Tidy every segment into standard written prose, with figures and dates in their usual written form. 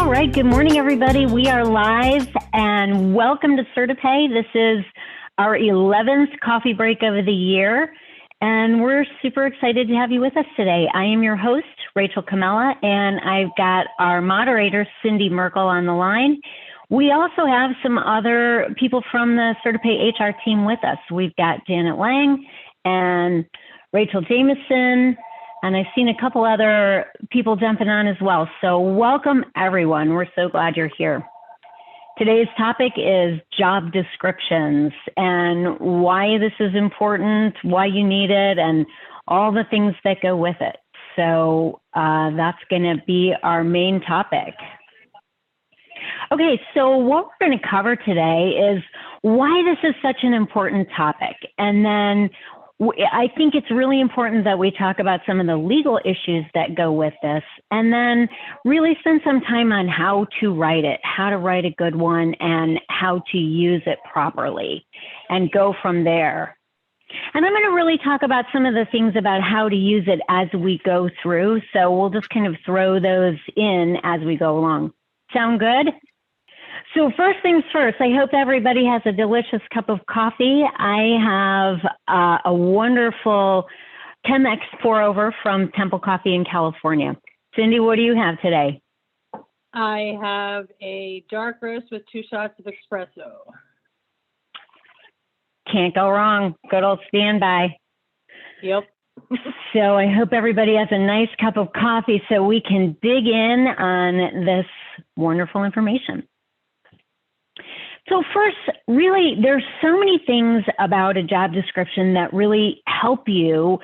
All right, good morning, everybody. We are live and welcome to CertiPay. This is our 11th coffee break of the year, and we're super excited to have you with us today. I am your host, Rachel Camella, and I've got our moderator, Cindy Merkel, on the line. We also have some other people from the CertiPay HR team with us. We've got Janet Lang and Rachel Jameson, and I've seen a couple other people jumping on as well. So welcome, everyone. We're so glad you're here. Today's topic is job descriptions and why this is important, why you need it, and all the things that go with it. So that's going to be our main topic. Okay, so what we're going to cover today is why this is such an important topic. And then I think it's really important that we talk about some of the legal issues that go with this, and then really spend some time on how to write it, how to write a good one, and how to use it properly, and go from there. And I'm going to really talk about some of the things about how to use it as we go through, so we'll just kind of throw those in as we go along. Sound good? So first things first, I hope everybody has a delicious cup of coffee. I have a wonderful Chemex pour over from Temple Coffee in California. Cindy, what do you have today? I have a dark roast with 2 shots of espresso. Can't go wrong. Good old standby. Yep. So I hope everybody has a nice cup of coffee so we can dig in on this wonderful information. So first, really, there's so many things about a job description that really help you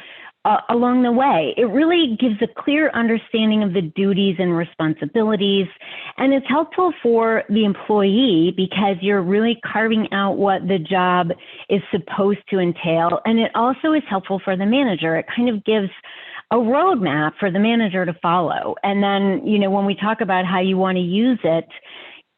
along the way. It really gives a clear understanding of the duties and responsibilities, and it's helpful for the employee because you're really carving out what the job is supposed to entail, and it also is helpful for the manager. It kind of gives a roadmap for the manager to follow. And then, you know, when we talk about how you want to use it,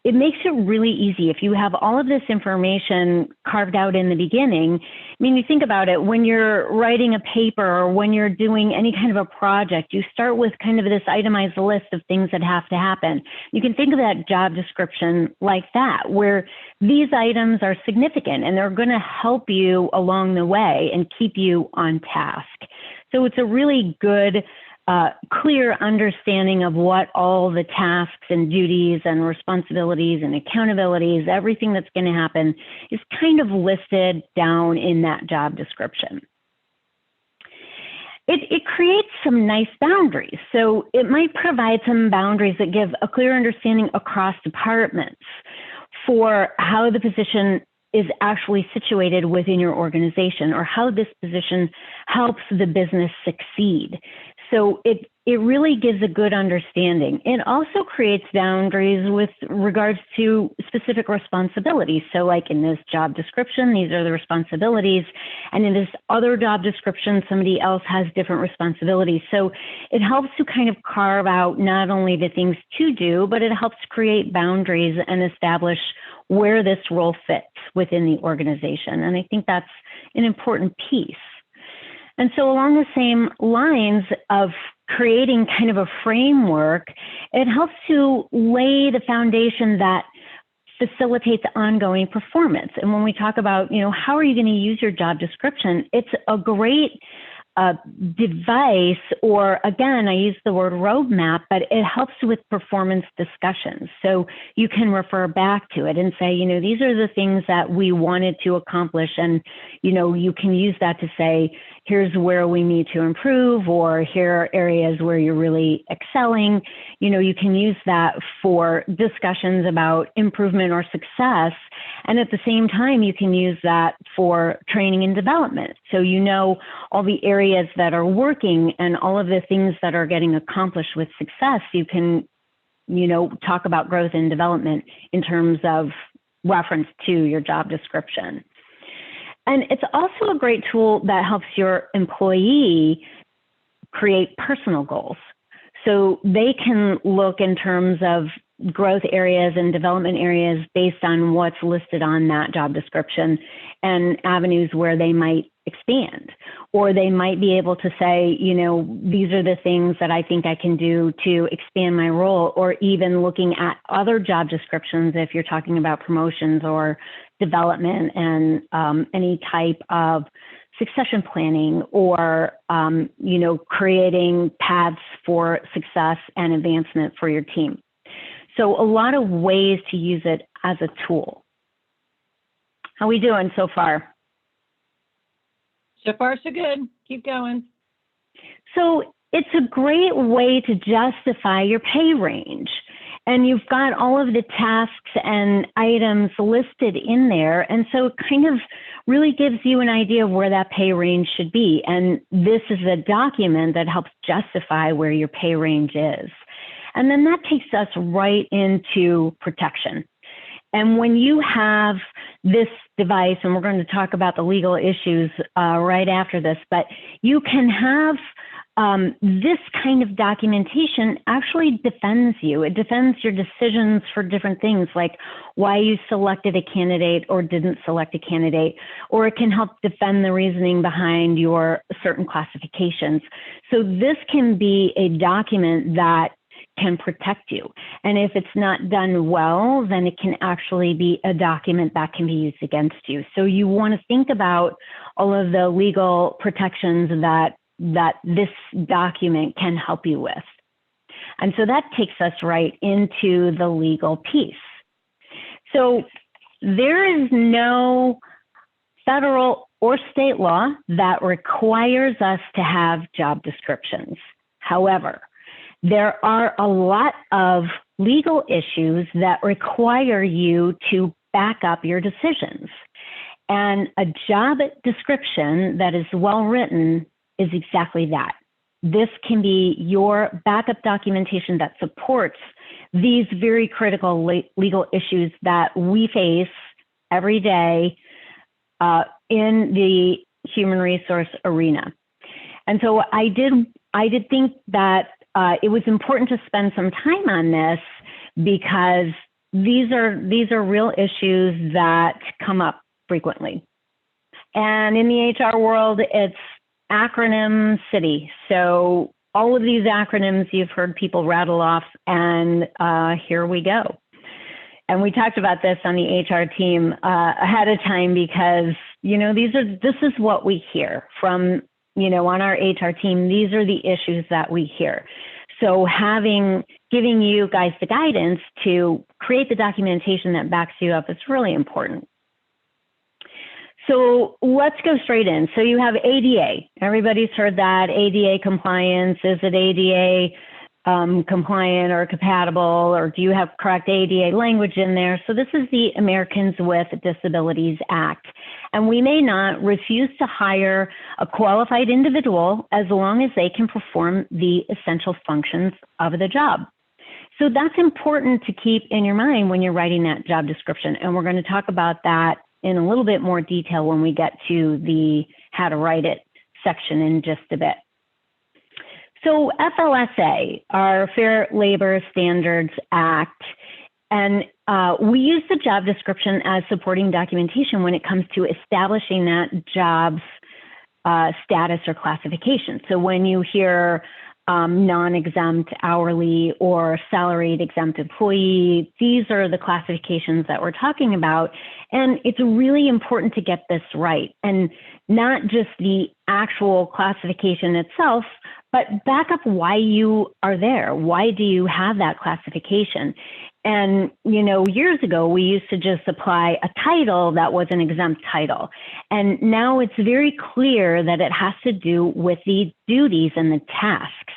it makes it really easy. If you have all of this information carved out in the beginning, I mean, you think about it, when you're writing a paper or when you're doing any kind of a project, you start with kind of this itemized list of things that have to happen. You can think of that job description like that, where these items are significant and they're going to help you along the way and keep you on task. So it's a really good clear understanding of what all the tasks and duties and responsibilities and accountabilities, everything that's going to happen is kind of listed down in that job description. It creates some nice boundaries. So it might provide some boundaries that give a clear understanding across departments for how the position is actually situated within your organization or how this position helps the business succeed. So it really gives a good understanding. It also creates boundaries with regards to specific responsibilities. So like in this job description, these are the responsibilities. And in this other job description, somebody else has different responsibilities. So it helps to kind of carve out not only the things to do, but it helps create boundaries and establish where this role fits within the organization. And I think that's an important piece. And so along the same lines of creating kind of a framework, it helps to lay the foundation that facilitates ongoing performance. And when we talk about, you know, how are you going to use your job description, it's a great device, or again, I use the word roadmap, but it helps with performance discussions. So you can refer back to it and say, you know, these are the things that we wanted to accomplish. And, you know, you can use that to say, here's where we need to improve, or here are areas where you're really excelling. You know, you can use that for discussions about improvement or success. And at the same time, you can use that for training and development. So you know all the areas that are working and all of the things that are getting accomplished with success. You can, you know, talk about growth and development in terms of reference to your job description. And it's also a great tool that helps your employee create personal goals. So they can look in terms of growth areas and development areas based on what's listed on that job description and avenues where they might expand. Or they might be able to say, you know, these are the things that I think I can do to expand my role, or even looking at other job descriptions if you're talking about promotions or development and any type of succession planning, or, you know, creating paths for success and advancement for your team. So a lot of ways to use it as a tool. How are we doing so far? So far, so good. Keep going. So it's a great way to justify your pay range. And you've got all of the tasks and items listed in there. And so it kind of really gives you an idea of where that pay range should be. And this is a document that helps justify where your pay range is. And then that takes us right into protection. And when you have this device, and we're going to talk about the legal issues right after this, but you can have this kind of documentation actually defends you. It defends your decisions for different things, like why you selected a candidate or didn't select a candidate, or it can help defend the reasoning behind your certain classifications. So this can be a document that can protect you. And if it's not done well, then it can actually be a document that can be used against you. So you want to think about all of the legal protections that this document can help you with. And so that takes us right into the legal piece. So there is no federal or state law that requires us to have job descriptions. However, there are a lot of legal issues that require you to back up your decisions. And a job description that is well written is exactly that. This can be your backup documentation that supports these very critical legal issues that we face every day in the human resource arena. And so I did think that it was important to spend some time on this because these are real issues that come up frequently. And in the HR world, it's acronym city. So all of these acronyms you've heard people rattle off, and here we go. And we talked about this on the HR team ahead of time because, you know, this is what we hear from, you know, on our HR team. These are the issues that we hear. So giving you guys the guidance to create the documentation that backs you up is really important. So let's go straight in. So you have ADA. Everybody's heard that. ADA compliance. Is it ADA compliant or compatible, or do you have correct ADA language in there? So this is the Americans with Disabilities Act. And we may not refuse to hire a qualified individual as long as they can perform the essential functions of the job. So that's important to keep in your mind when you're writing that job description. And we're going to talk about that in a little bit more detail when we get to the how to write it section in just a bit. So FLSA, our Fair Labor Standards Act, and we use the job description as supporting documentation when it comes to establishing that job's status or classification. So when you hear non-exempt, hourly, or salaried exempt employee, these are the classifications that we're talking about. And it's really important to get this right. And not just the actual classification itself, but back up why you are there. Why do you have that classification? And, you know, years ago, we used to just apply a title that was an exempt title. And now it's very clear that it has to do with the duties and the tasks.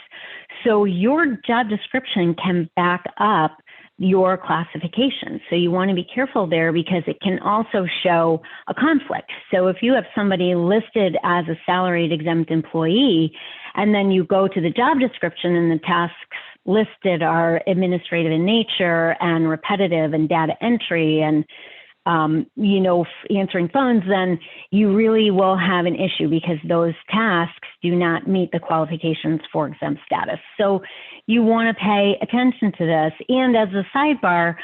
So your job description can back up your classification. So you want to be careful there because it can also show a conflict. So if you have somebody listed as a salaried exempt employee, and then you go to the job description and the tasks listed are administrative in nature and repetitive and data entry and you know, answering phones, then you really will have an issue because those tasks do not meet the qualifications for exempt status. So you want to pay attention to this. And as a sidebar,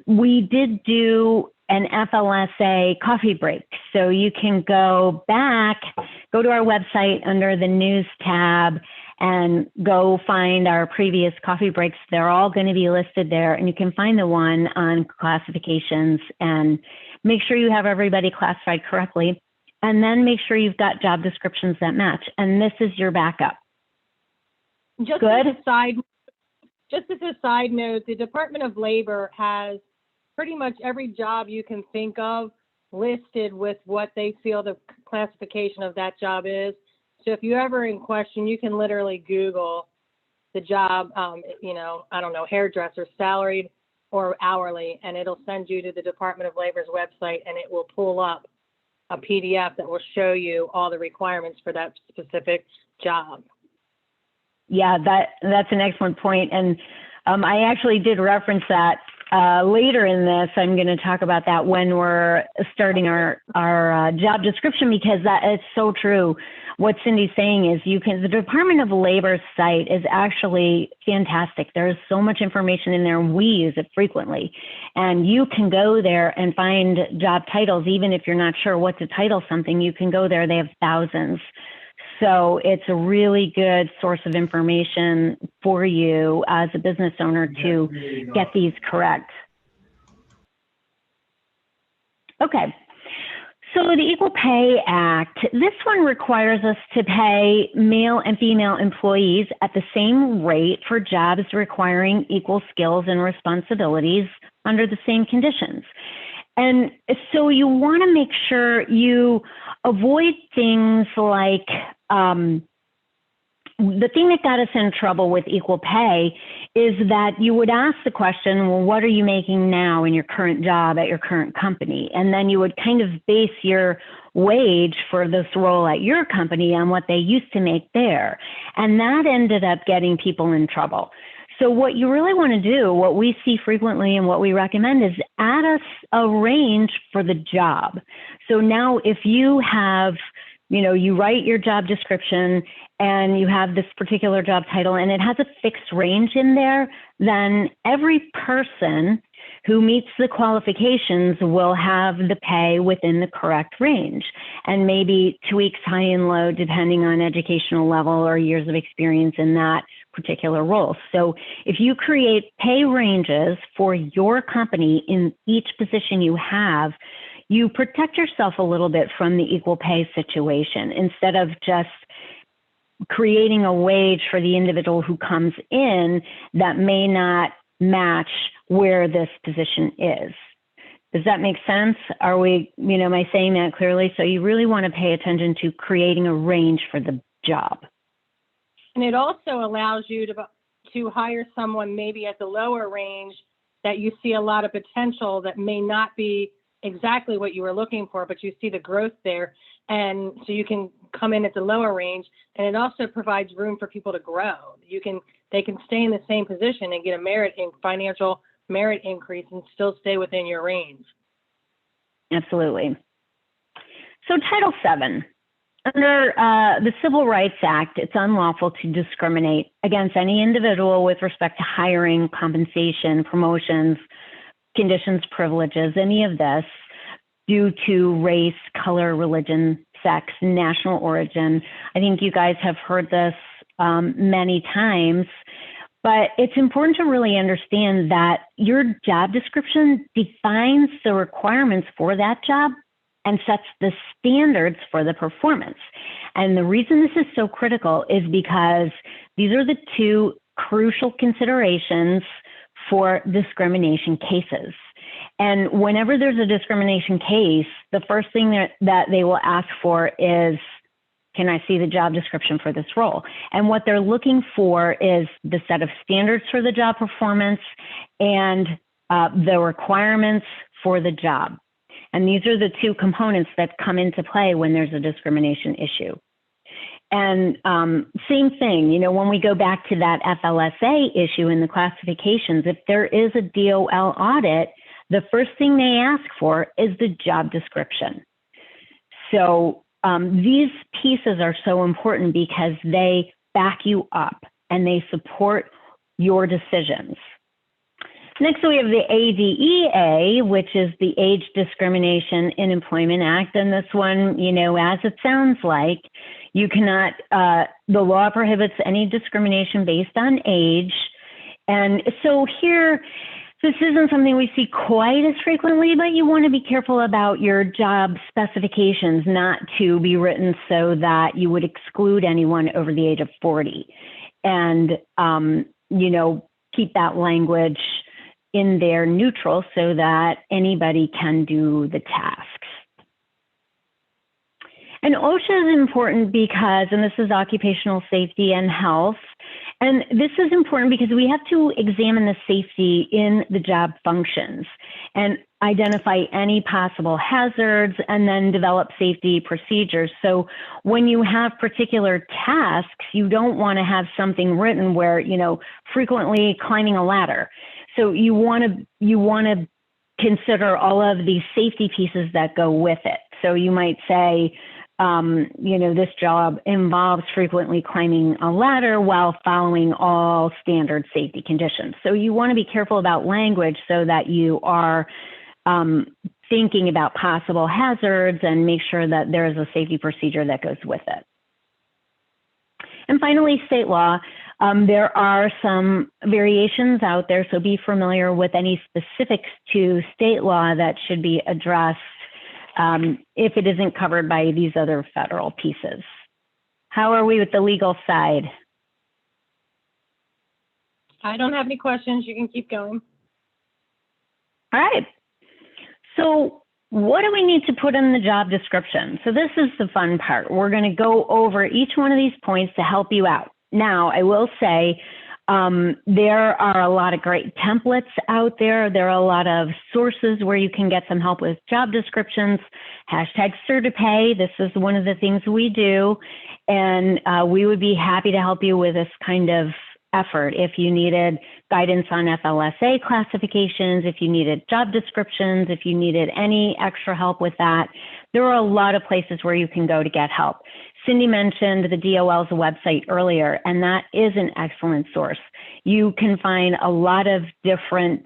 we did do an FLSA coffee break. So you can go back, go to our website under the news tab and go find our previous coffee breaks. They're all going to be listed there, and you can find the one on classifications and make sure you have everybody classified correctly, and then make sure you've got job descriptions that match. And this is your backup. Just Good. as a side note, the Department of Labor has pretty much every job you can think of listed with what they feel the classification of that job is. So if you're ever in question, you can literally Google the job, you know, I don't know, hairdresser, salaried or hourly, and it'll send you to the Department of Labor's website, and it will pull up a PDF that will show you all the requirements for that specific job. Yeah, that's an excellent point. And I actually did reference that later in this. I'm going to talk about that when we're starting our job description, because that is so true. What Cindy's saying is the Department of Labor's site is actually fantastic. There's so much information in there, and we use it frequently. And you can go there and find job titles, even if you're not sure what to title something. You can go there. They have thousands. So it's a really good source of information for you as a business owner to get these correct. Okay. So the Equal Pay Act, this one requires us to pay male and female employees at the same rate for jobs requiring equal skills and responsibilities under the same conditions. And so you want to make sure you avoid things like the thing that got us in trouble with equal pay is that you would ask the question, well, what are you making now in your current job at your current company? And then you would kind of base your wage for this role at your company on what they used to make there. And that ended up getting people in trouble. So what you really want to do, what we see frequently and what we recommend, is add us a range for the job. So now if you have, you know, you write your job description and you have this particular job title and it has a fixed range in there, then every person who meets the qualifications will have the pay within the correct range, and maybe tweaks high and low depending on educational level or years of experience in that particular role. So if you create pay ranges for your company in each position you have, you protect yourself a little bit from the equal pay situation, instead of just creating a wage for the individual who comes in that may not match where this position is. Does that make sense? Are we, you know, am I saying that clearly? So you really want to pay attention to creating a range for the job. And it also allows you to hire someone maybe at the lower range that you see a lot of potential that may not be exactly what you were looking for, but you see the growth there. And so you can come in at the lower range, and it also provides room for people to grow. They can stay in the same position and get a financial merit increase and still stay within your range. Absolutely. So Title VII. Under the Civil Rights Act, it's unlawful to discriminate against any individual with respect to hiring, compensation, promotions, conditions, privileges, any of this, due to race, color, religion, sex, national origin. I think you guys have heard this many times, but it's important to really understand that your job description defines the requirements for that job and sets the standards for the performance. And the reason this is so critical is because these are the two crucial considerations for discrimination cases. And whenever there's a discrimination case, the first thing that they will ask for is, can I see the job description for this role? And what they're looking for is the set of standards for the job performance and the requirements for the job. And these are the two components that come into play when there's a discrimination issue. And same thing, you know, when we go back to that FLSA issue in the classifications, if there is a DOL audit, the first thing they ask for is the job description. So these pieces are so important because they back you up and they support your decisions. Next, we have the ADEA, which is the Age Discrimination in Employment Act. And this one, you know, as it sounds like, you cannot, the law prohibits any discrimination based on age. And so here, this isn't something we see quite as frequently, but you want to be careful about your job specifications not to be written so that you would exclude anyone over the age of 40. And, you know, keep that language in there neutral so that anybody can do the tasks. And OSHA is important because, and this is occupational safety and health, and this is important because we have to examine the safety in the job functions and identify any possible hazards and then develop safety procedures. So when you have particular tasks, you don't want to have something written where, you know, frequently climbing a ladder. So you want to consider all of these safety pieces that go with it. So you might say, you know, this job involves frequently climbing a ladder while following all standard safety conditions. So you want to be careful about language so that you are thinking about possible hazards and make sure that there is a safety procedure that goes with it. And finally, state law. There are some variations out there, so be familiar with any specifics to state law that should be addressed if it isn't covered by these other federal pieces. How are we with the legal side? I don't have any questions. You can keep going. All right. So what do we need to put in the job description? So this is the fun part. We're going to go over each one of these points to help you out. Now, I will say there are a lot of great templates out there. There are a lot of sources where you can get some help with job descriptions. Hashtag Certipay. This is one of the things we do. And we would be happy to help you with this kind of effort. If you needed guidance on FLSA classifications, if you needed job descriptions, if you needed any extra help with that, there are a lot of places where you can go to get help. Cindy mentioned the DOL's website earlier, and that is an excellent source. You can find a lot of different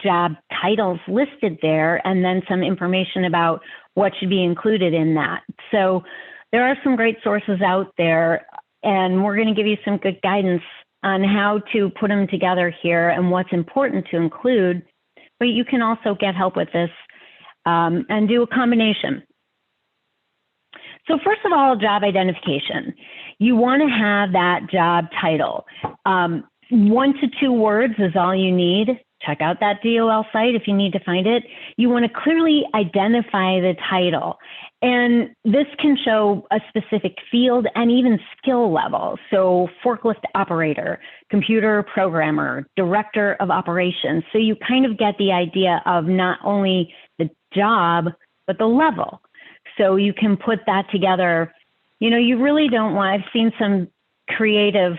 job titles listed there, and then some information about what should be included in that. So there are some great sources out there, and we're going to give you some good guidance on how to put them together here and what's important to include, but you can also get help with this and do a combination. So first of all, job identification. You want to have that job title. 1 to 2 words is all you need. Check out that DOL site if you need to find it. You want to clearly identify the title. And this can show a specific field and even skill level. So forklift operator, computer programmer, director of operations. So you kind of get the idea of not only the job, but the level. So you can put that together. You know, you really don't want, I've seen some creative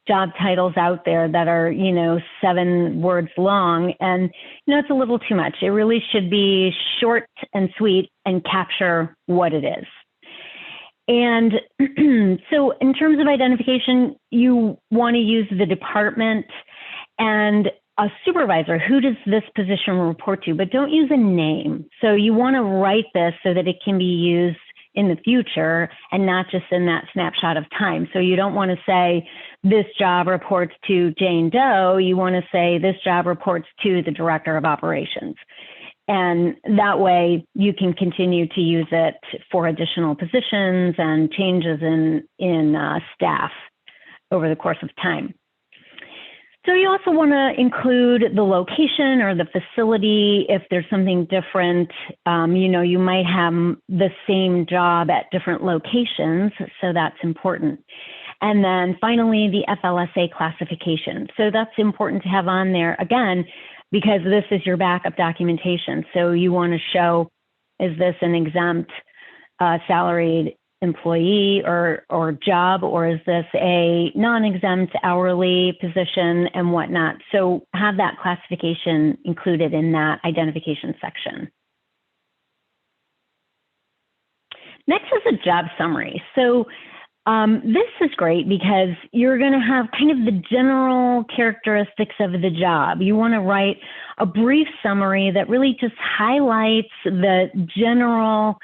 job titles out there that are, you know, 7 words long, and, you know, it's a little too much. It really should be short and sweet and capture what it is. And so in terms of identification, you want to use the department and a supervisor. Who does this position report to? But don't use a name. So you want to write this so that it can be used in the future and not just in that snapshot of time. So you don't want to say this job reports to Jane Doe. You want to say this job reports to the director of operations. And that way you can continue to use it for additional positions and changes in staff over the course of time. So you also want to include the location or the facility if there's something different. You know, you might have the same job at different locations, so that's important. And then finally, the FLSA classification. So that's important to have on there, again, because this is your backup documentation. So you want to show, is this an exempt salaried employee or job, or is this a non-exempt hourly position and whatnot? So have that classification included in that identification section. Next is a job summary. So This is great because you're going to have kind of the general characteristics of the job. You want to write a brief summary that really just highlights the general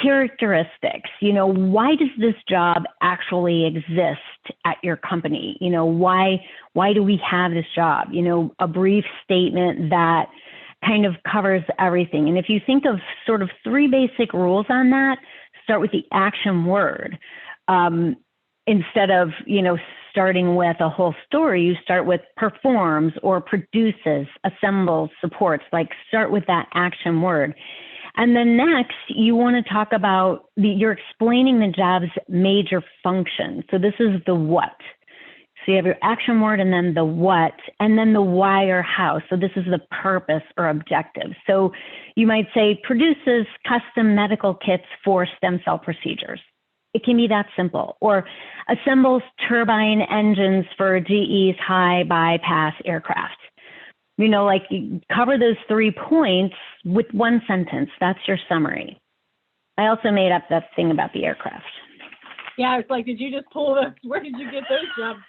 characteristics. You know, why does this job actually exist at your company? You know, why do we have this job? You know, a brief statement that kind of covers everything. And if you think of sort of 3 basic rules on that, start with the action word. Instead of, you know, starting with a whole story, you start with performs or produces, assembles, supports, like start with that action word. And then next, you want to talk about you're explaining the job's major function. So this is the what. So you have your action word and then the what, and then the why or how. So this is the purpose or objective. So you might say produces custom medical kits for stem cell procedures. It can be that simple. Or assembles turbine engines for GE's high bypass aircraft. You know, like you cover those 3 points with 1 sentence. That's your summary. I also made up that thing about the aircraft. Yeah, it's like, did you just pull those? Where did you get those jobs?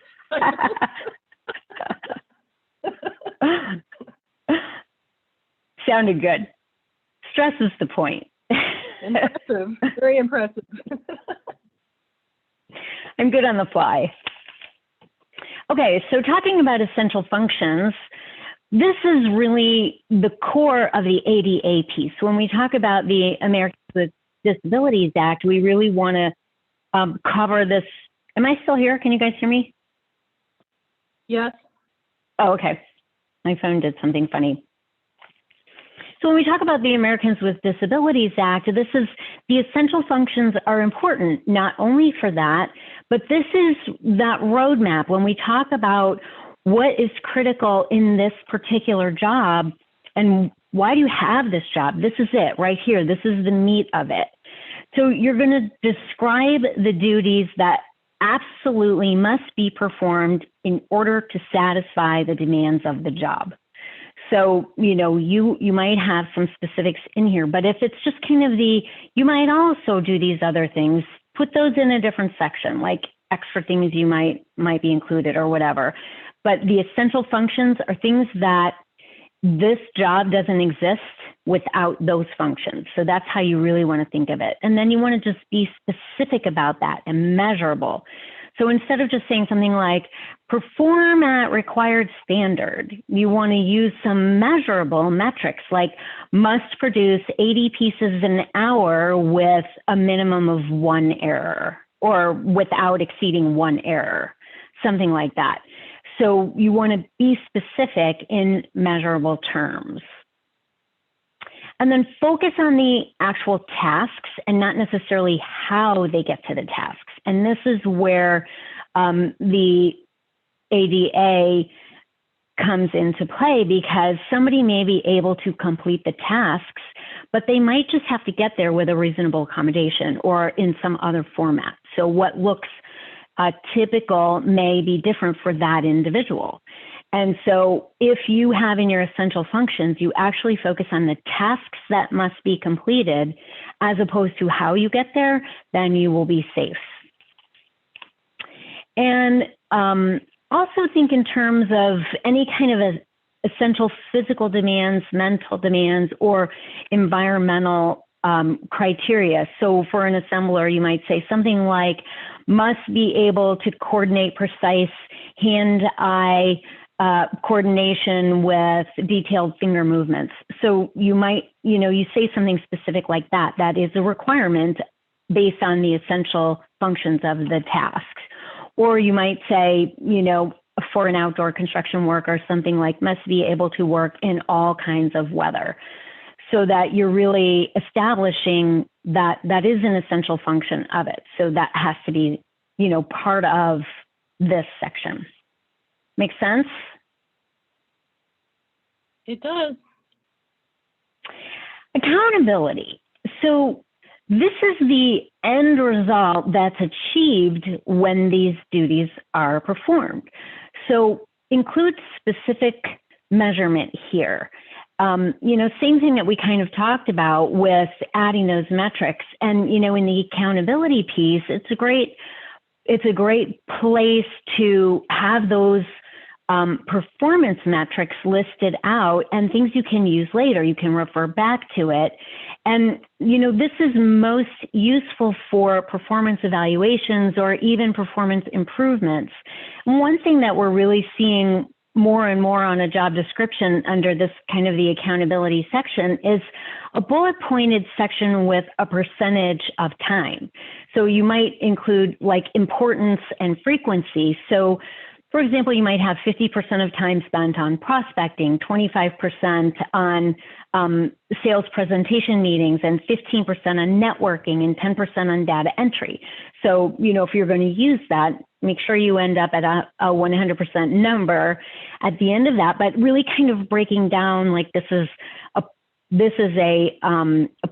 Sounded good. Stress is the point. Impressive. Very impressive. I'm good on the fly. Okay, so talking about essential functions, this is really the core of the ADA piece. When we talk about the Americans with Disabilities Act, we really want to cover this. Am I still here? Can you guys hear me? Yes. Oh, okay. My phone did something funny. So when we talk about the Americans with Disabilities Act, this is the essential functions are important, not only for that, but this is that roadmap. When we talk about what is critical in this particular job and why do you have this job, this is it right here. This is the meat of it. So you're going to describe the duties that absolutely must be performed in order to satisfy the demands of the job. So, you know, you might have some specifics in here, but if it's just kind of you might also do these other things, put those in a different section, like extra things you might be included or whatever. But the essential functions are things that this job doesn't exist without those functions. So that's how you really want to think of it. And then you want to just be specific about that and measurable. So instead of just saying something like perform at required standard, you want to use some measurable metrics like must produce 80 pieces an hour with a minimum of 1 error or without exceeding 1 error, something like that. So you want to be specific in measurable terms. And then focus on the actual tasks and not necessarily how they get to the tasks. And this is where the ADA comes into play, because somebody may be able to complete the tasks, but they might just have to get there with a reasonable accommodation or in some other format. So what looks typical may be different for that individual. And so if you have in your essential functions, you actually focus on the tasks that must be completed as opposed to how you get there, then you will be safe. And also think in terms of any kind of essential physical demands, mental demands, or environmental criteria. So for an assembler, you might say something like, must be able to coordinate precise hand-eye coordination with detailed finger movements. So you might, you say something specific like that. That is a requirement based on the essential functions of the tasks. Or you might say, for an outdoor construction worker, something like must be able to work in all kinds of weather. So that you're really establishing that that is an essential function of it. So that has to be, part of this section. Make sense? It does. Accountability. So this is the end result that's achieved when these duties are performed. So include specific measurement here. same thing that we kind of talked about with adding those metrics. And, in the accountability piece, it's a great place to have those performance metrics listed out and things you can use later. You can refer back to it. And, this is most useful for performance evaluations or even performance improvements. And one thing that we're really seeing more and more on a job description under this kind of the accountability section is a bullet pointed section with a percentage of time. So you might include like importance and frequency. So for example, you might have 50% of time spent on prospecting, 25% on sales presentation meetings, and 15% on networking, and 10% on data entry. So, if you're going to use that, make sure you end up at a 100% number at the end of that, but really kind of breaking down like this is a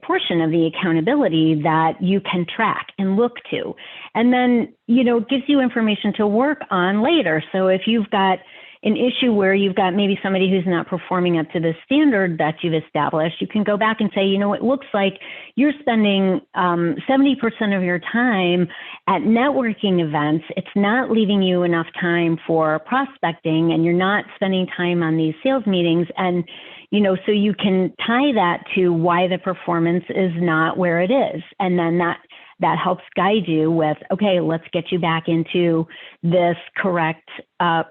portion of the accountability that you can track and look to. And then, it gives you information to work on later. So if you've got an issue where you've got maybe somebody who's not performing up to the standard that you've established, you can go back and say, it looks like you're spending 70% of your time at networking events. It's not leaving you enough time for prospecting, and you're not spending time on these sales meetings. And so you can tie that to why the performance is not where it is. And then that helps guide you with, okay, let's get you back into this correct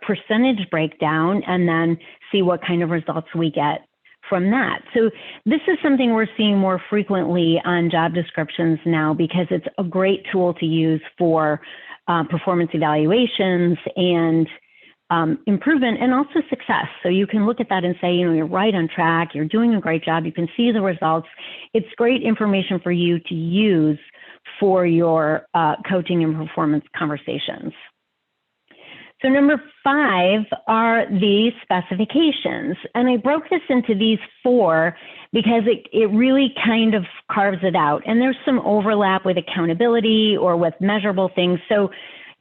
percentage breakdown and then see what kind of results we get from that. So this is something we're seeing more frequently on job descriptions now because it's a great tool to use for performance evaluations and improvement and also success. So you can look at that and say, you're right on track, you're doing a great job, you can see the results. It's great information for you to use for your coaching and performance conversations. So number 5 are the specifications. And I broke this into these 4 because it really kind of carves it out. And there's some overlap with accountability or with measurable things. So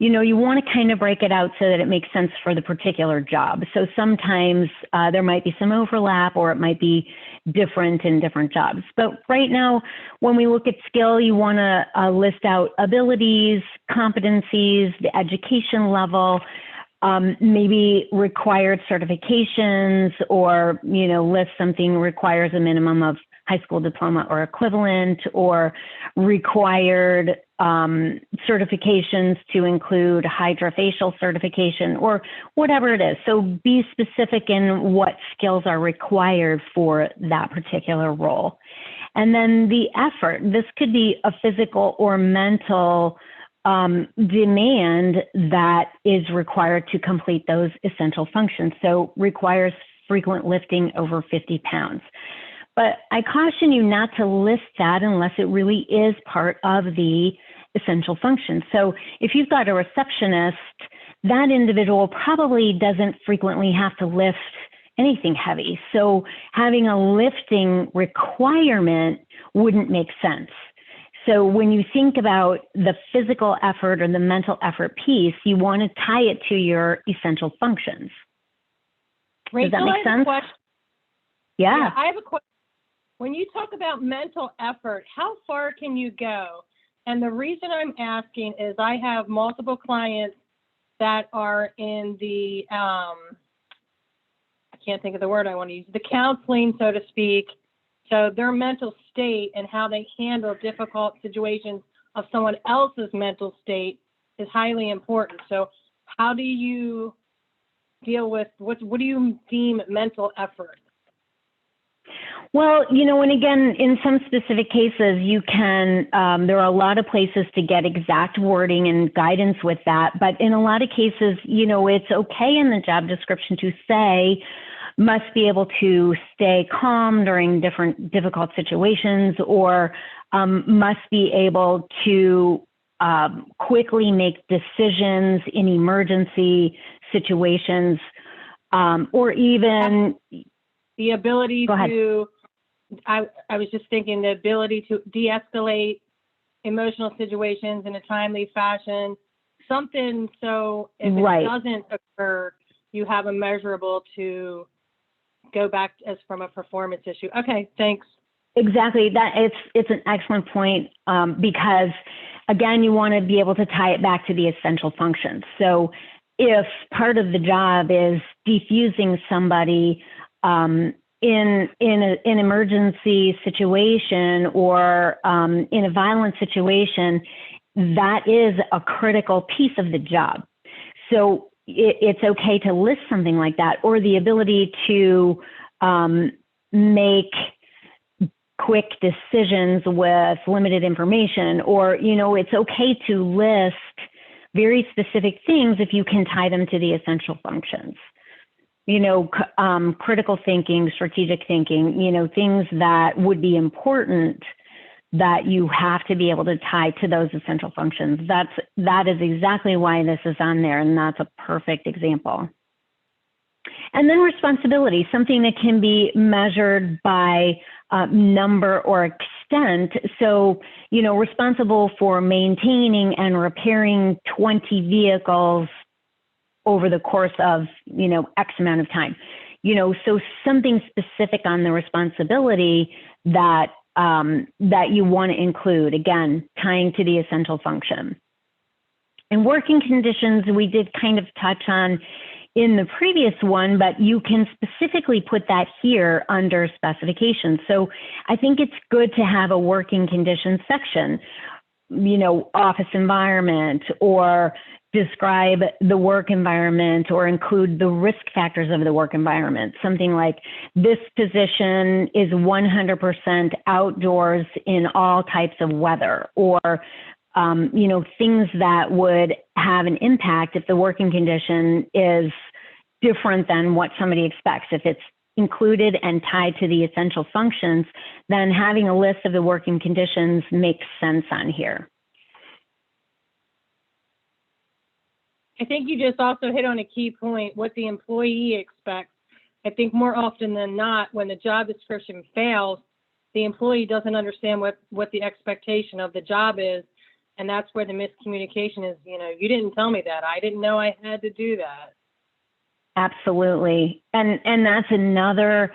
you want to kind of break it out so that it makes sense for the particular job. So sometimes there might be some overlap or it might be different in different jobs. But right now, when we look at skill, you want to list out abilities, competencies, the education level, maybe required certifications, or, list something requires a minimum of high school diploma or equivalent, or required certifications to include hydrofacial certification, or whatever it is. So be specific in what skills are required for that particular role. And then the effort, this could be a physical or mental demand that is required to complete those essential functions. So requires frequent lifting over 50 pounds. But I caution you not to list that unless it really is part of the essential functions. So if you've got a receptionist, that individual probably doesn't frequently have to lift anything heavy. So having a lifting requirement wouldn't make sense. So when you think about the physical effort or the mental effort piece, you want to tie it to your essential functions. Rachel, does that make sense? Yeah, I have a question. When you talk about mental effort, how far can you go? And the reason I'm asking is I have multiple clients that are in the, I can't think of the word I want to use, the counseling, so to speak. So their mental state and how they handle difficult situations of someone else's mental state is highly important. So how do you deal with, what do you deem mental effort? Well, and again, in some specific cases, you can, there are a lot of places to get exact wording and guidance with that. But in a lot of cases, it's okay in the job description to say, must be able to stay calm during difficult situations, or must be able to quickly make decisions in emergency situations, or even the ability to, I was just thinking, the ability to de-escalate emotional situations in a timely fashion, something so if it doesn't occur, you have a measurable to go back as from a performance issue. Okay, thanks. Exactly. That it's an excellent point, because again, you want to be able to tie it back to the essential functions. So if part of the job is defusing somebody in an emergency situation or in a violent situation, that is a critical piece of the job. So it's okay to list something like that, or the ability to make quick decisions with limited information, or, it's okay to list very specific things if you can tie them to the essential functions. Critical thinking, strategic thinking, things that would be important that you have to be able to tie to those essential functions. That is exactly why this is on there, and that's a perfect example. And then responsibility, something that can be measured by number or extent. So, responsible for maintaining and repairing 20 vehicles over the course of, X amount of time. So something specific on the responsibility that you want to include, again, tying to the essential function. And working conditions, we did kind of touch on in the previous one, but you can specifically put that here under specification. So I think it's good to have a working conditions section, office environment, or describe the work environment, or include the risk factors of the work environment. Something like, this position is 100% outdoors in all types of weather, or things that would have an impact if the working condition is different than what somebody expects. If it's included and tied to the essential functions, then having a list of the working conditions makes sense on here. I think you just also hit on a key point, what the employee expects. I think more often than not, when the job description fails, the employee doesn't understand what the expectation of the job is. And that's where the miscommunication is, you didn't tell me that. I didn't know I had to do that. Absolutely. And that's another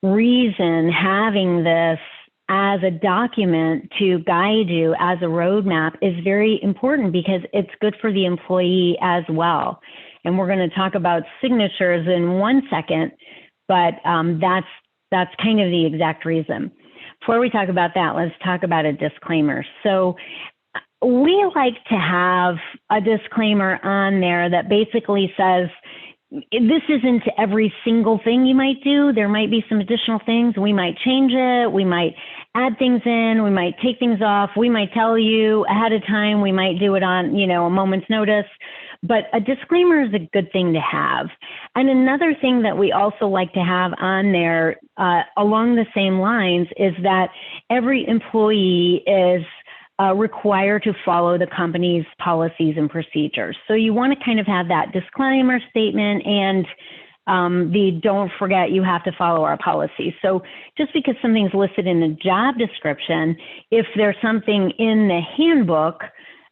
reason having this as a document to guide you as a roadmap is very important, because it's good for the employee as well. And we're going to talk about signatures in 1 second, but that's kind of the exact reason. Before we talk about that, let's talk about a disclaimer. So we like to have a disclaimer on there that basically says, this isn't every single thing you might do. There might be some additional things. We might change it. We might add things in. We might take things off. We might tell you ahead of time. We might do it on, a moment's notice. But a disclaimer is a good thing to have. And another thing that we also like to have on there along the same lines is that every employee is required to follow the company's policies and procedures. So you want to kind of have that disclaimer statement and the don't forget you have to follow our policies. So just because something's listed in the job description, if there's something in the handbook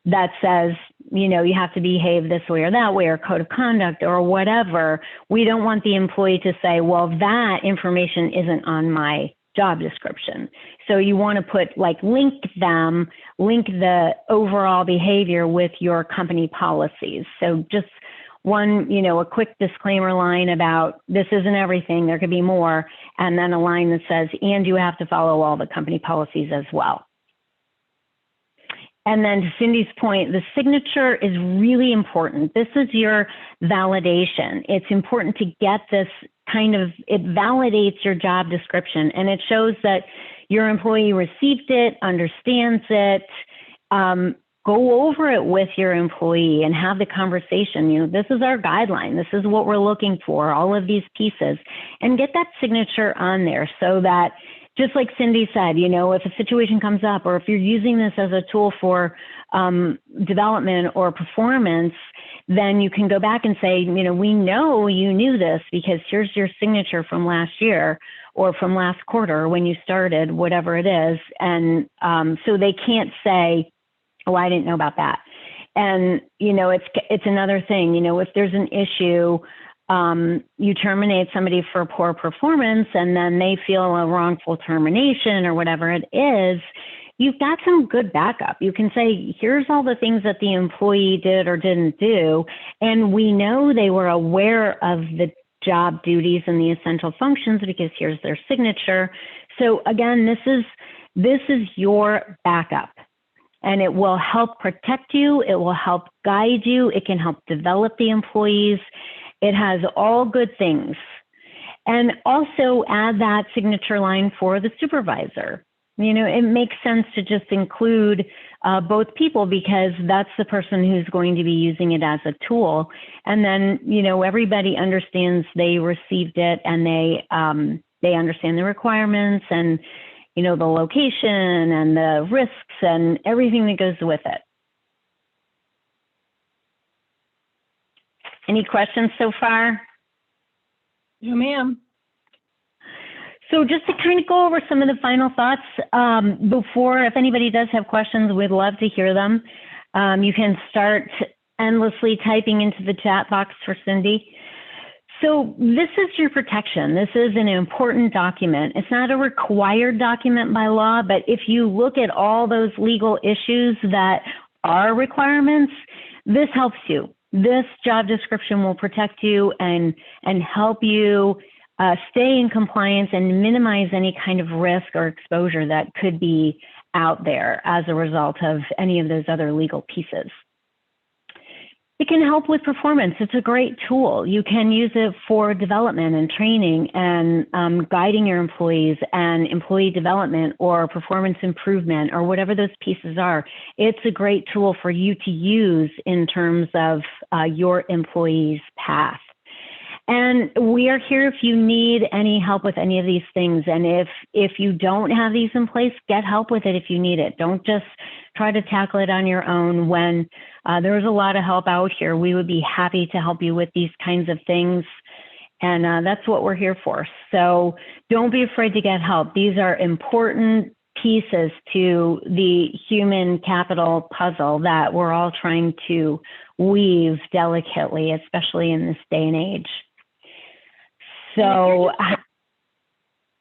that says, you have to behave this way or that way, or code of conduct or whatever, we don't want the employee to say, well, that information isn't on my job description. So you want to put link the overall behavior with your company policies. So just one, a quick disclaimer line about this isn't everything, there could be more, and then a line that says, and you have to follow all the company policies as well. And then to Cindy's point, the signature is really important. This is your validation. It's important to get this it validates your job description, and it shows that your employee received it, understands it. Go over it with your employee and have the conversation. This is our guideline. This is what we're looking for, all of these pieces, and get that signature on there so that, just like Cindy said, if a situation comes up, or if you're using this as a tool for development or performance, then you can go back and say, we know you knew this because here's your signature from last year or from last quarter when you started, whatever it is. And so they can't say, oh, I didn't know about that. And, it's another thing, if there's an issue, you terminate somebody for poor performance and then they feel a wrongful termination or whatever it is, you've got some good backup. You can say, here's all the things that the employee did or didn't do, and we know they were aware of the job duties and the essential functions because here's their signature. So again, this is your backup, and it will help protect you. It will help guide you. It can help develop the employees. It has all good things. And also add that signature line for the supervisor. You know, it makes sense to just include both people because that's the person who's going to be using it as a tool. And then, you know, everybody understands they received it and they understand the requirements and, you know, the location and the risks and everything that goes with it. Any questions so far? No, ma'am. So just to kind of go over some of the final thoughts before, if anybody does have questions, we'd love to hear them. You can start endlessly typing into the chat box for Cindy. So this is your protection. This is an important document. It's not a required document by law, but if you look at all those legal issues that are requirements, this helps you. This job description will protect you and help you stay in compliance and minimize any kind of risk or exposure that could be out there as a result of any of those other legal pieces. It can help with performance. It's a great tool. You can use it for development and training and guiding your employees and employee development or performance improvement or whatever those pieces are. It's a great tool for you to use in terms of your employees' path. And we are here if you need any help with any of these things. And if you don't have these in place, get help with it if you need it. Don't just try to tackle it on your own. When there's a lot of help out here, we would be happy to help you with these kinds of things. And that's what we're here for. So don't be afraid to get help. These are important pieces to the human capital puzzle that we're all trying to weave delicately, especially in this day and age. So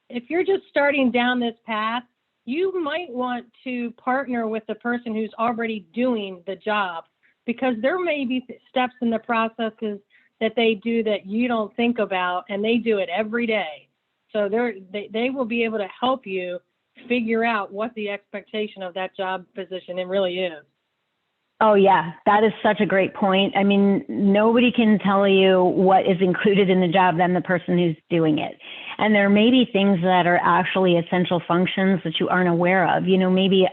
if you're just starting down this path, you might want to partner with the person who's already doing the job, because there may be steps in the processes that they do that you don't think about, and they do it every day. So they will be able to help you figure out what the expectation of that job position it really is. Oh, yeah, that is such a great point. I mean, nobody can tell you what is included in the job than the person who's doing it. And there may be things that are actually essential functions that you aren't aware of. You know, maybe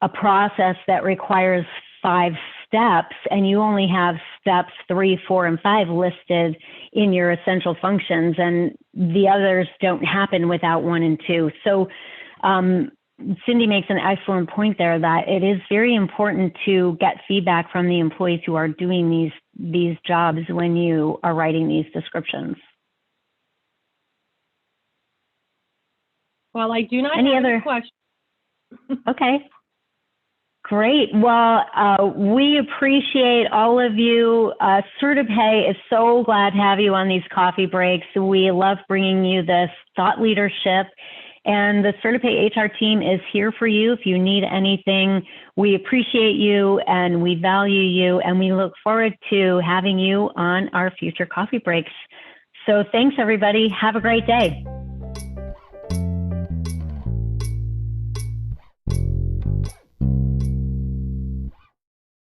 a process that requires 5 steps and you only have steps 3, 4, and 5 listed in your essential functions, and the others don't happen without 1 and 2. So, Cindy makes an excellent point there that it is very important to get feedback from the employees who are doing these jobs when you are writing these descriptions. Well, I do not have any questions. Okay. Great. Well, we appreciate all of you. CertaPay is so glad to have you on these coffee breaks. We love bringing you this thought leadership. And the CertaPay HR team is here for you if you need anything. We appreciate you and we value you, and we look forward to having you on our future coffee breaks. So thanks, everybody. Have a great day.